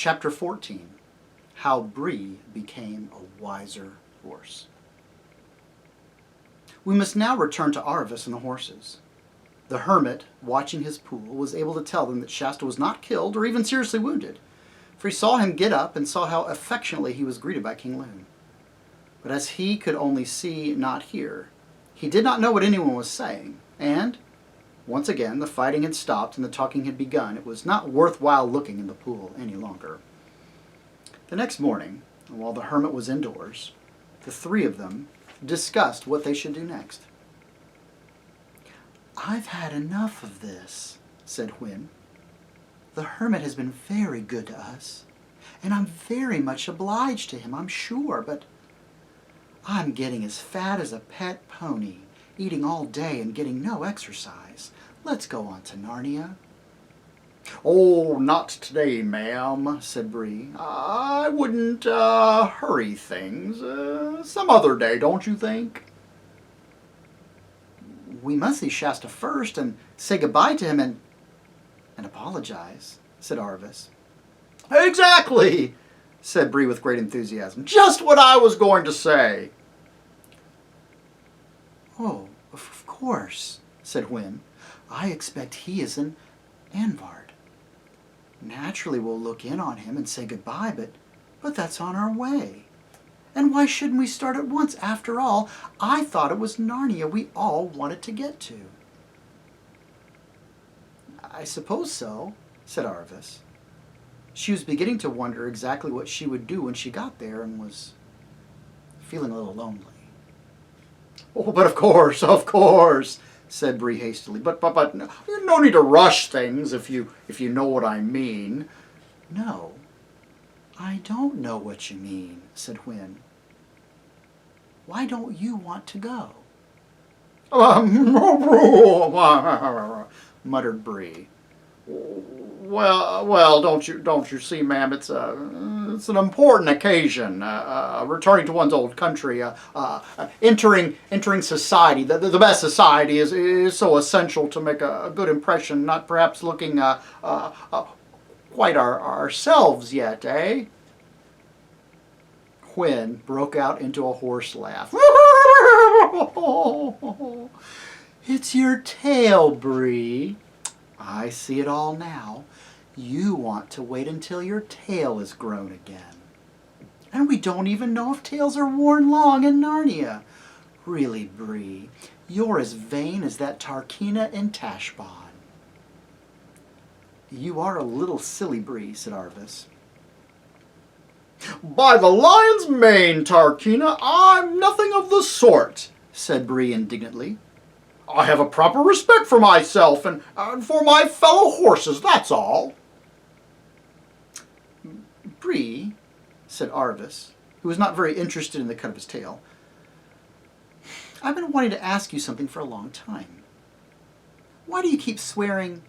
Chapter 14, How Bree Became a Wiser Horse. We must now return to Arvis and the horses. The hermit, watching his pool, was able to tell them that Shasta was not killed or even seriously wounded, for he saw him get up and saw how affectionately he was greeted by King Loon. But as he could only see, not hear, he did not know what anyone was saying, and, once again, the fighting had stopped and the talking had begun. It was not worthwhile looking in the pool any longer. The next morning, while the hermit was indoors, the three of them discussed what they should do next. "I've had enough of this," said Hwin. "The hermit has been very good to us, and I'm very much obliged to him, I'm sure, but I'm getting as fat as a pet pony, eating all day and getting no exercise. Let's go on to Narnia." "Oh, not today, ma'am," said Bree. "I wouldn't hurry things. Some other day, don't you think?" "We must see Shasta first and say goodbye to him and apologize," said Arvis. "Exactly," said Bree with great enthusiasm. "Just what I was going to say." "Oh, of course," said Hwin. "I expect he is in Anvard. Naturally we'll look in on him and say goodbye, but that's on our way. And why shouldn't we start at once? After all, I thought it was Narnia we all wanted to get to." "I suppose so," said Arvis. She was beginning to wonder exactly what she would do when she got there and was feeling a little lonely. "Oh, but of course," said Bree hastily. But no need to rush things, if you know what I mean." "No, I don't know what you mean," said Hwin. "Why don't you want to go?" Muttered Bree. Well, don't you see, ma'am? It's an important occasion. Returning to one's old country, entering society. The best society is so essential to make a good impression. Not perhaps looking quite ourselves yet, eh?" Hwin broke out into a horse laugh. "It's your tail, Bree. I see it all now. You want to wait until your tail is grown again. And we don't even know if tails are worn long in Narnia. Really, Bree, you're as vain as that Tarkina in Tashbaan." "You are a little silly, Bree," said Arvis. "By the lion's mane, Tarkina, I'm nothing of the sort," said Bree indignantly. "I have a proper respect for myself and for my fellow horses, that's all." "Bree," said Arvis, who was not very interested in the cut of his tail, "I've been wanting to ask you something for a long time. Why do you keep swearing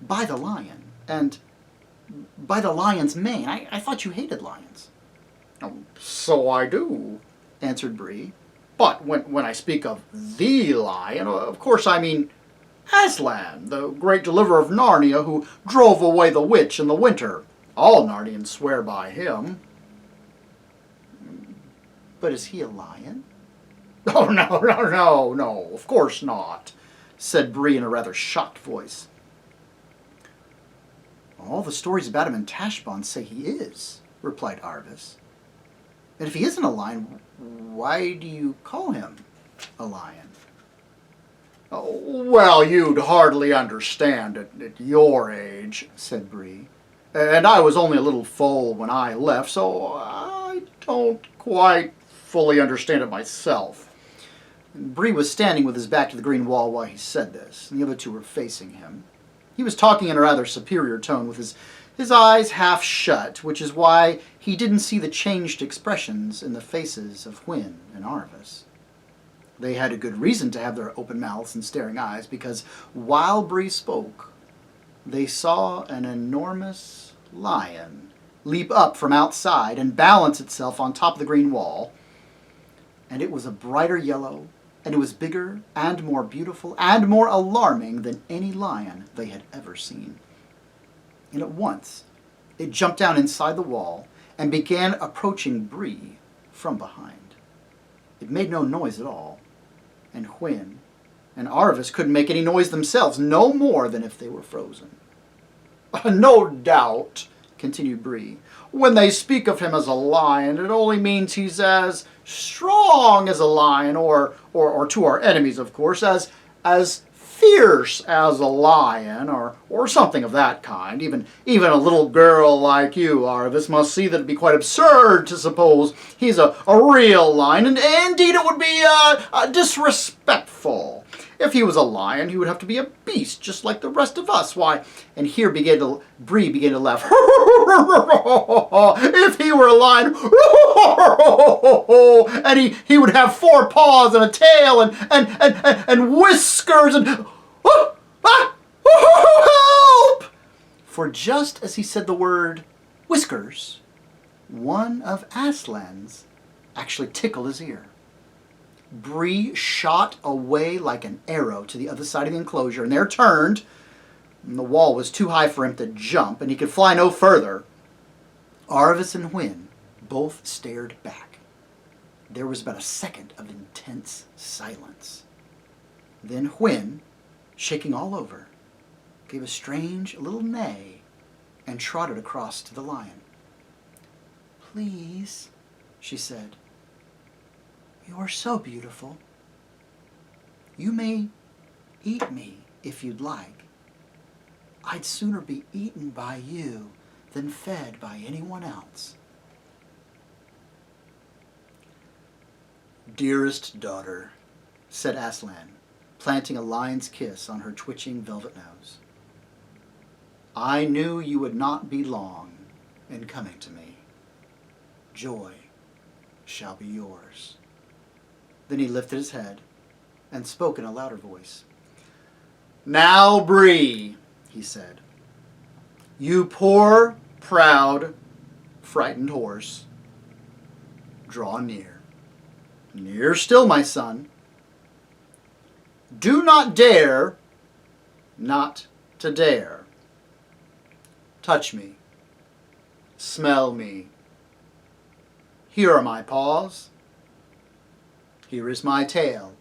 by the lion and by the lion's mane? I thought you hated lions." "Oh, so I do," answered Bree. "But when I speak of the lion, of course I mean Aslan, the great deliverer of Narnia, who drove away the witch in the winter. All Narnians swear by him." "But is he a lion?" "Oh, no, of course not," said Bree in a rather shocked voice. "All the stories about him in Tashbaan say he is," replied Arvis. "And if he isn't a lion, why do you call him a lion?" "Oh, well, you'd hardly understand at your age," said Bree. "And I was only a little foal when I left, so I don't quite fully understand it myself." Bree was standing with his back to the green wall while he said this, and the other two were facing him. He was talking in a rather superior tone, with his eyes half shut, which is why he didn't see the changed expressions in the faces of Hwin and Arvis. They had a good reason to have their open mouths and staring eyes, because while Bree spoke, they saw an enormous lion leap up from outside and balance itself on top of the green wall. And it was a brighter yellow, and it was bigger and more beautiful and more alarming than any lion they had ever seen. And at once, It jumped down inside the wall and began approaching Bree from behind. It made no noise at all, and Hwin and Arvis couldn't make any noise themselves, no more than if they were frozen. No doubt, continued Bree, when they speak of him as a lion, it only means he's as strong as a lion, or to our enemies, of course, as fierce as a lion, or something of that kind. Even a little girl like you, Arvis, must see that it'd be quite absurd to suppose he's a real lion, and indeed it would be disrespectful. If he was a lion, he would have to be a beast, just like the rest of us. Why, and here Bree began to laugh. If he were a lion, and he would have 4 paws and a tail and whiskers and help! For just as he said the word whiskers, one of Aslan's actually tickled his ear. Bree shot away like an arrow to the other side of the enclosure, and there turned. And the wall was too high for him to jump, and he could fly no further. Arvis and Hwin both stared back. There was about a second of intense silence. Then Hwin, shaking all over, gave a strange little neigh and trotted across to the lion. "Please," she said, "you are so beautiful. You may eat me if you'd like. I'd sooner be eaten by you than fed by anyone else." "Dearest daughter," said Aslan, planting a lion's kiss on her twitching velvet nose, "I knew you would not be long in coming to me. Joy shall be yours." Then he lifted his head and spoke in a louder voice. "Now, Bree," he said, "you poor, proud, frightened horse, draw near. Near still, my son. Do not dare not to dare. Touch me. Smell me. Here are my paws. Here is my tail.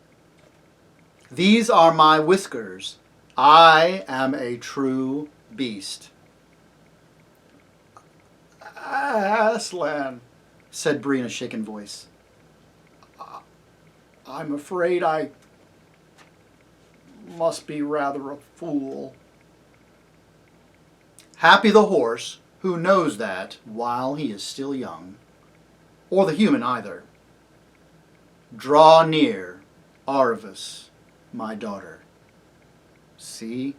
These are my whiskers. I am a true beast." "Aslan," said Bree in a shaken voice, "I'm afraid I must be rather a fool." Happy the horse who knows that while he is still young, or the human either. Draw near, Arvis, my daughter. See,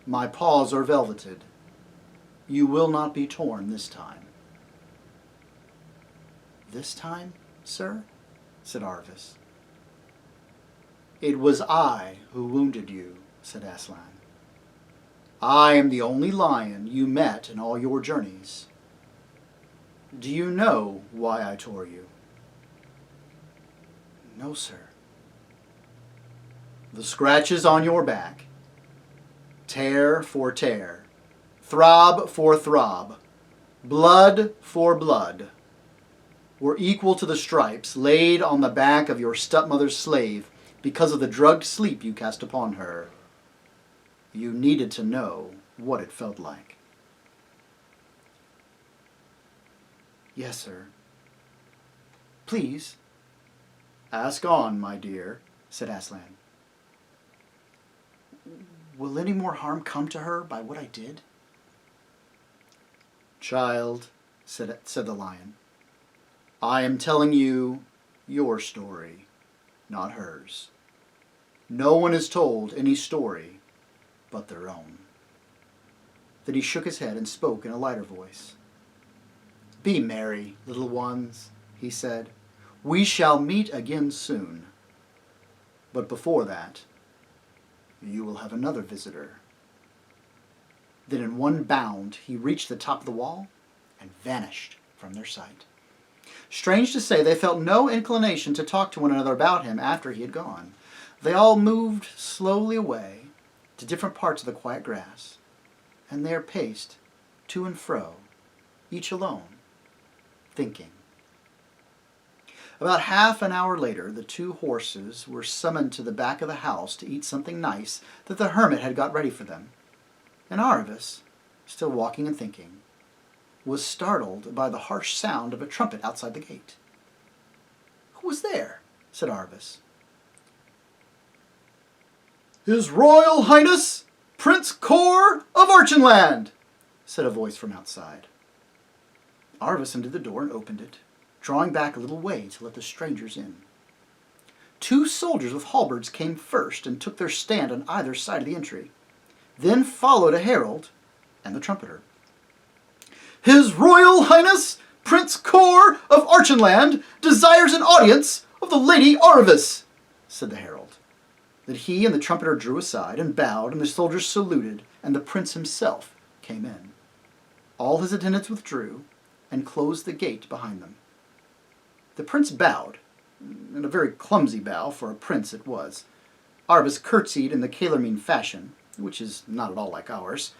my paws are velveted. You will not be torn this time." "This time, sir?" said Arvis. "It was I who wounded you," said Aslan. "I am the only lion you met in all your journeys. Do you know why I tore you?" "No, sir." "The scratches on your back, tear for tear, throb for throb, blood for blood, were equal to the stripes laid on the back of your stepmother's slave because of the drugged sleep you cast upon her. You needed to know what it felt like." "Yes, sir." "Please." "Ask on, my dear," said Aslan. "Will any more harm come to her by what I did?" "Child," said the lion, "I am telling you your story, not hers. No one is told any story but their own." Then he shook his head and spoke in a lighter voice. "Be merry, little ones," he said. "We shall meet again soon. But before that, you will have another visitor." Then in one bound he reached the top of the wall and vanished from their sight. Strange to say, they felt no inclination to talk to one another about him after he had gone. They all moved slowly away to different parts of the quiet grass, and there paced to and fro each alone, thinking. About half an hour later, the two horses were summoned to the back of the house to eat something nice that the hermit had got ready for them. And Arvis, still walking and thinking, was startled by the harsh sound of a trumpet outside the gate. "Who was there?" said Arvis. "His Royal Highness, Prince Cor of Archenland," said a voice from outside. Arvis undid the door and opened it, drawing back a little way to let the strangers in. Two soldiers with halberds came first and took their stand on either side of the entry. Then followed a herald and the trumpeter. "His Royal Highness, Prince Cor of Archenland, desires an audience of the Lady Arvis," said the herald. Then he and the trumpeter drew aside and bowed, and the soldiers saluted, and the prince himself came in. All his attendants withdrew and closed the gate behind them. The prince bowed, and a very clumsy bow for a prince it was. Arvis curtsied in the Calermine fashion, which is not at all like ours,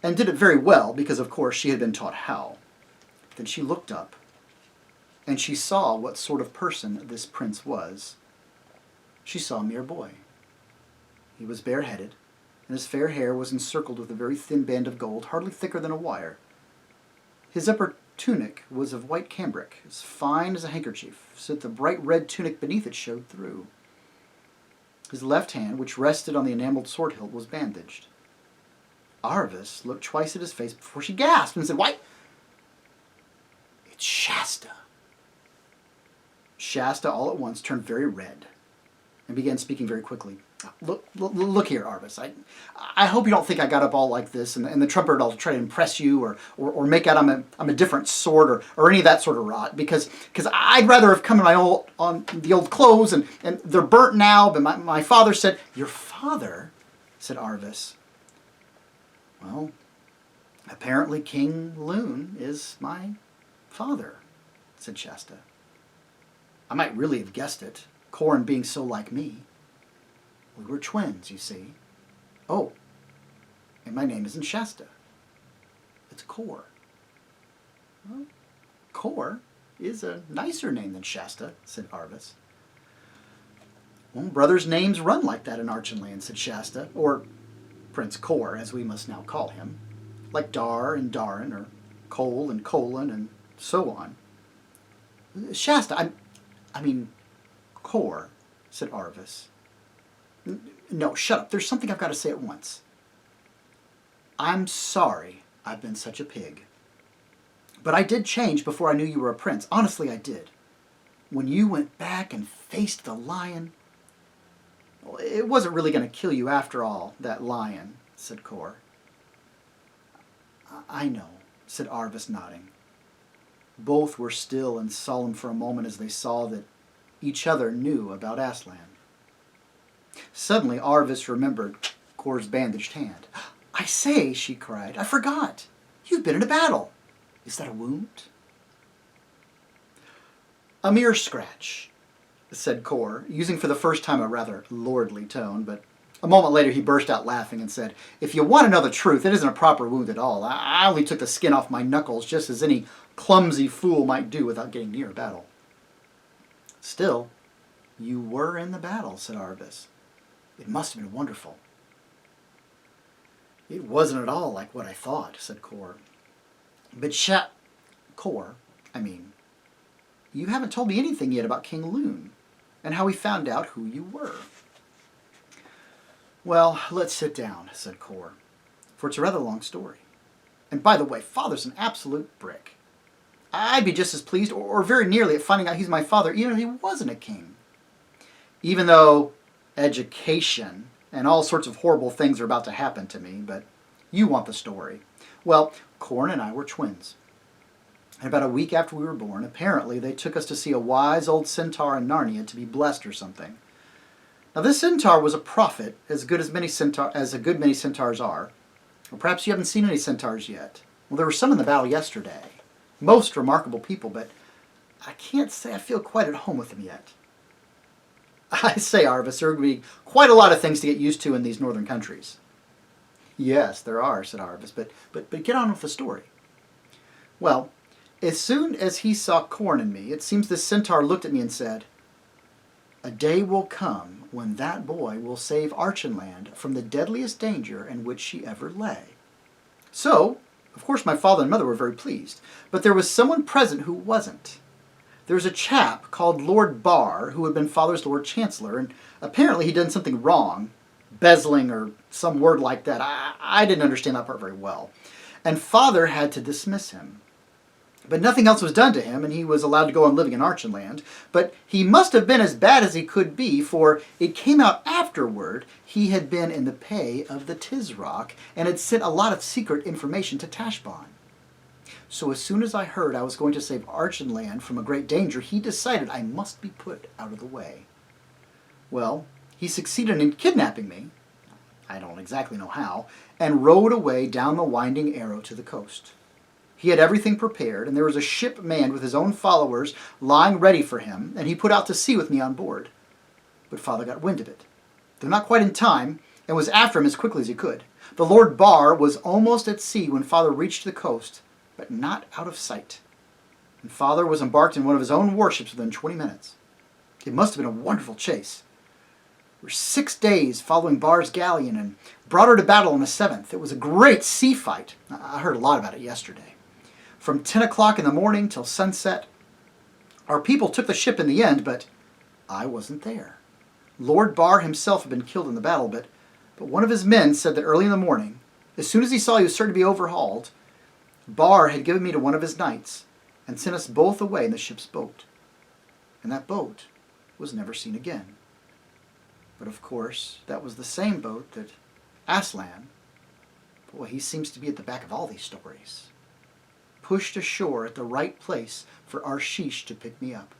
and did it very well because, of course, she had been taught how. Then she looked up, and she saw what sort of person this prince was. She saw a mere boy. He was bareheaded, and his fair hair was encircled with a very thin band of gold, hardly thicker than a wire. His upper tunic was of white cambric, as fine as a handkerchief, so that the bright red tunic beneath it showed through. His left hand, which rested on the enameled sword hilt, was bandaged. Arvis looked twice at his face before she gasped and said, "Why, it's Shasta." Shasta all at once turned very red and began speaking very quickly. Look here, Arvis. I hope you don't think I got up all like this and the trumpeter will try to impress you or make out I'm a different sort or any of that sort of rot, because I'd rather have come in my the old clothes and they're burnt now, but my father said. "Your father?" said Arvis. "Well, apparently King Loon is my father," said Shasta. "I might really have guessed it, Corn being so like me. We were twins, you see." "Oh, and my name isn't Shasta. It's Cor." "Well, Cor is a nicer name than Shasta," said Arvis. "Well, brothers' names run like that in Archenland," said Shasta, or Prince Cor, as we must now call him, like Dar and Darin, or Cole and Colin, and so on. "Shasta, I mean Cor," said Arvis. "No, shut up. There's something I've got to say at once. I'm sorry I've been such a pig. But I did change before I knew you were a prince. Honestly, I did. When you went back and faced the lion..." "Well, it wasn't really going to kill you after all, that lion," said Cor. "I know," said Arvis, nodding. Both were still and solemn for a moment as they saw that each other knew about Aslan. Suddenly Arvis remembered Cor's bandaged hand. "I say," she cried, "I forgot. You've been in a battle. Is that a wound?" "A mere scratch," said Cor, using for the first time a rather lordly tone, but a moment later he burst out laughing and said, "If you want to know the truth, it isn't a proper wound at all. I only took the skin off my knuckles just as any clumsy fool might do without getting near a battle." "Still, you were in the battle," said Arvis. "It must have been wonderful." "It wasn't at all like what I thought," said Cor. "But Cor, you haven't told me anything yet about King Loon and how he found out who you were." "Well, let's sit down," said Cor, "for it's a rather long story. And by the way, Father's an absolute brick. I'd be just as pleased, or very nearly, at finding out he's my father, even if he wasn't a king. Even though education and all sorts of horrible things are about to happen to me, but you want the story. Well, Corn and I were twins. And about a week after we were born, apparently they took us to see a wise old centaur in Narnia to be blessed or something. Now this centaur was a prophet, as a good many centaurs are. Or perhaps you haven't seen any centaurs yet. Well, there were some in the battle yesterday. Most remarkable people, but I can't say I feel quite at home with them yet." "I say, Arvis, there are going to be quite a lot of things to get used to in these northern countries." "Yes, there are," said Arvis, but get on with the story." "Well, As soon as he saw Corn and me, it seems the centaur looked at me and said, "A day will come when that boy will save Archenland from the deadliest danger in which she ever lay." So, of course, my father and mother were very pleased, but there was someone present who wasn't. There was a chap called Lord Barr who had been Father's Lord Chancellor, and apparently he'd done something wrong, bezzling or some word like that. I didn't understand that part very well. And Father had to dismiss him. But nothing else was done to him, and he was allowed to go on living in Archenland. But he must have been as bad as he could be, for it came out afterward he had been in the pay of the Tizrock and had sent a lot of secret information to Tashbaan. So as soon as I heard I was going to save Archenland from a great danger, he decided I must be put out of the way. Well, he succeeded in kidnapping me, I don't exactly know how, and rowed away down the winding arrow to the coast. He had everything prepared, and there was a ship manned with his own followers lying ready for him, and he put out to sea with me on board. But Father got wind of it, though not quite in time, and was after him as quickly as he could. The Lord Barr was almost at sea when Father reached the coast, but not out of sight. And Father was embarked in one of his own warships within 20 minutes. It must have been a wonderful chase. We were 6 days following Barr's galleon and brought her to battle on the 7th. It was a great sea fight. I heard a lot about it yesterday. From 10 o'clock in the morning till sunset, our people took the ship in the end, but I wasn't there. Lord Barr himself had been killed in the battle, but one of his men said that early in the morning, as soon as he saw he was certain to be overhauled, Barr had given me to one of his knights and sent us both away in the ship's boat. And that boat was never seen again. But of course, that was the same boat that Aslan, boy, he seems to be at the back of all these stories, pushed ashore at the right place for Arshish to pick me up.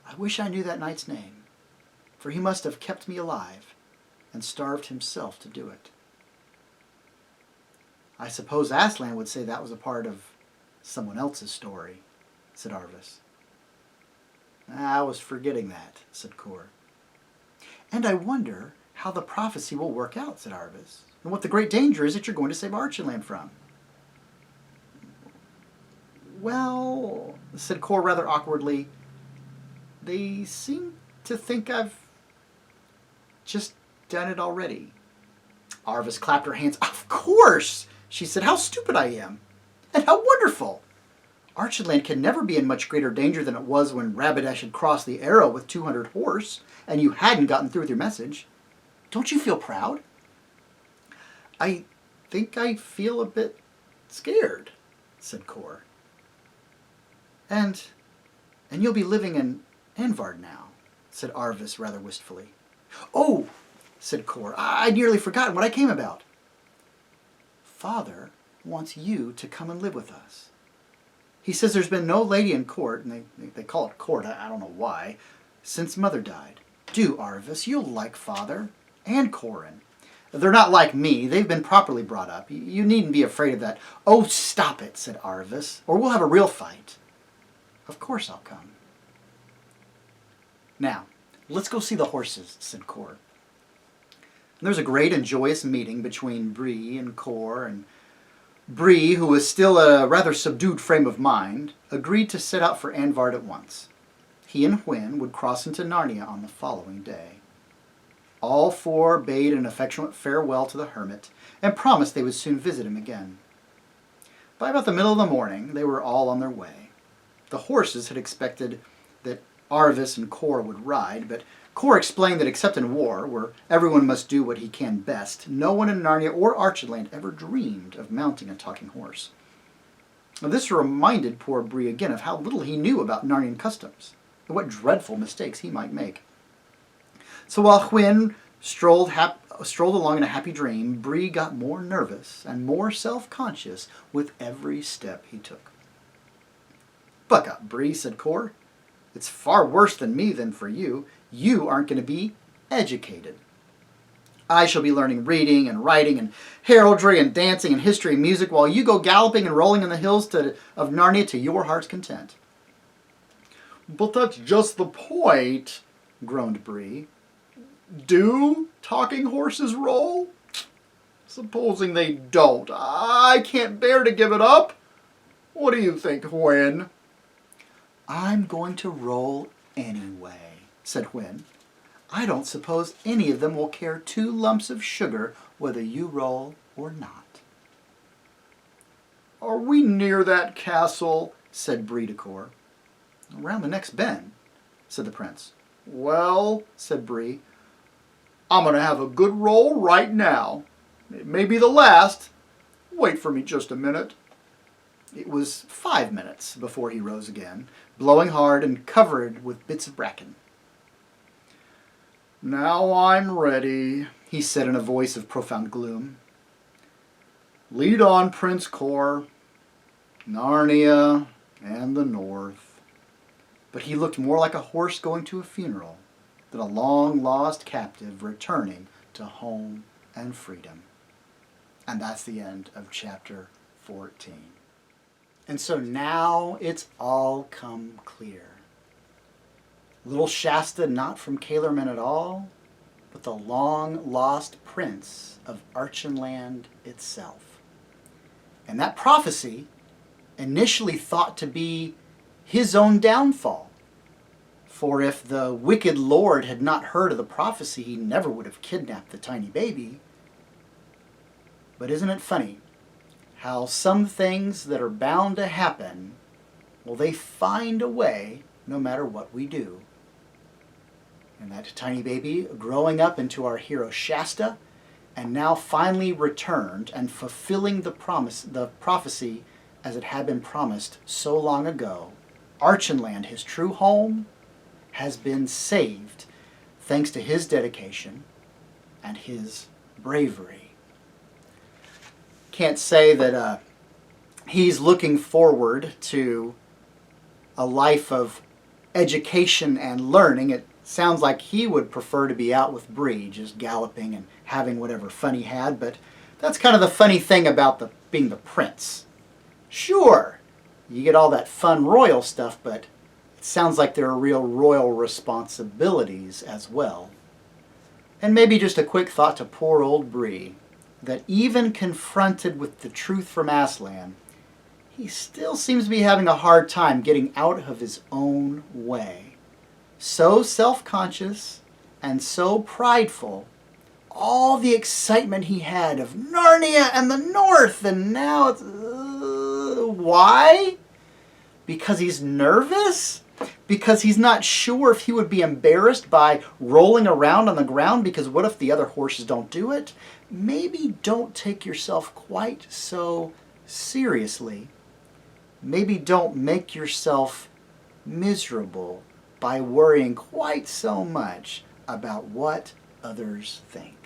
I wish I knew that knight's name, for he must have kept me alive and starved himself to do it. I suppose Aslan would say that was a part of someone else's story, said Arvis. I was forgetting that, said Kor. And I wonder how the prophecy will work out, said Arvis, and what the great danger is that you're going to save Archenland from. Well, said Kor rather awkwardly, they seem to think I've just done it already. Arvis clapped her hands. Of course, she said. How stupid I am. And how wonderful. Archenland can never be in much greater danger than it was when Rabadash had crossed the arrow with 200 horse, and you hadn't gotten through with your message. Don't you feel proud? I think I feel a bit scared, said Kor. And you'll be living in Anvard now, said Arvis rather wistfully. Oh, said Kor, I'd nearly forgotten what I came about. Father wants you to come and live with us. He says there's been no lady in court, and they call it court, I don't know why, since Mother died. Do, Arvis, you'll like Father and Corin. They're not like me. They've been properly brought up. You needn't be afraid of that. Oh, stop it, said Arvis, or we'll have a real fight. Of course I'll come. Now, let's go see the horses, said Kor. There was a great and joyous meeting between Bree and Kor, and Bree, who was still a rather subdued frame of mind, agreed to set out for Anvard at once. He and Hwin would cross into Narnia on the following day. All four bade an affectionate farewell to the hermit, and promised they would soon visit him again. By about the middle of the morning, they were all on their way. The horses had expected that Arvis and Kor would ride, but Kor explained that except in war, where everyone must do what he can best, no one in Narnia or Archenland ever dreamed of mounting a talking horse. Now, this reminded poor Bree again of how little he knew about Narnian customs, and what dreadful mistakes he might make. So while Hwin strolled along in a happy dream, Bree got more nervous and more self-conscious with every step he took. Buck up, Bree, said Kor. It's far worse than me than for you. You aren't going to be educated. I shall be learning reading and writing and heraldry and dancing and history and music while you go galloping and rolling in the hills of Narnia to your heart's content. But that's just the point, groaned Bree. Do talking horses roll? Supposing they don't. I can't bear to give it up. What do you think, Hwin? I'm going to roll anyway, said Hwin. I don't suppose any of them will care 2 lumps of sugar whether you roll or not. Are we near that castle? Said Bree de Cour. Around the next bend, said the prince. Well, Said Bree, I'm going to have a good roll right now. It may be the last. Wait for me just a minute. it was 5 minutes before he rose again, blowing hard and covered with bits of bracken. Now I'm ready, He said in a voice of profound gloom. Lead on, Prince Cor. Narnia and the North. But he looked more like a horse going to a funeral than a long-lost captive returning to home and freedom. And that's the end of chapter 14. And so now it's all come clear. Little Shasta not from Calerman at all, but the long-lost prince of Archenland itself. And that prophecy, initially thought to be his own downfall. For if the wicked lord had not heard of the prophecy, he never would have kidnapped the tiny baby. But isn't it funny how some things that are bound to happen, well, they find a way no matter what we do. And that tiny baby growing up into our hero Shasta, and now finally returned and fulfilling the prophecy as it had been promised so long ago. Archenland, his true home, has been saved thanks to his dedication and his bravery. Can't say that he's looking forward to a life of education and learning. It sounds like he would prefer to be out with Bree, just galloping and having whatever fun he had, but that's kind of the funny thing about being the prince. Sure, you get all that fun royal stuff, but it sounds like there are real royal responsibilities as well. And maybe just a quick thought to poor old Bree, that even confronted with the truth from Aslan, he still seems to be having a hard time getting out of his own way. So self-conscious and so prideful, all the excitement he had of Narnia and the North, and now it's... why? Because he's nervous? Because he's not sure if he would be embarrassed by rolling around on the ground, because what if the other horses don't do it? Maybe don't take yourself quite so seriously. Maybe don't make yourself miserable by worrying quite so much about what others think.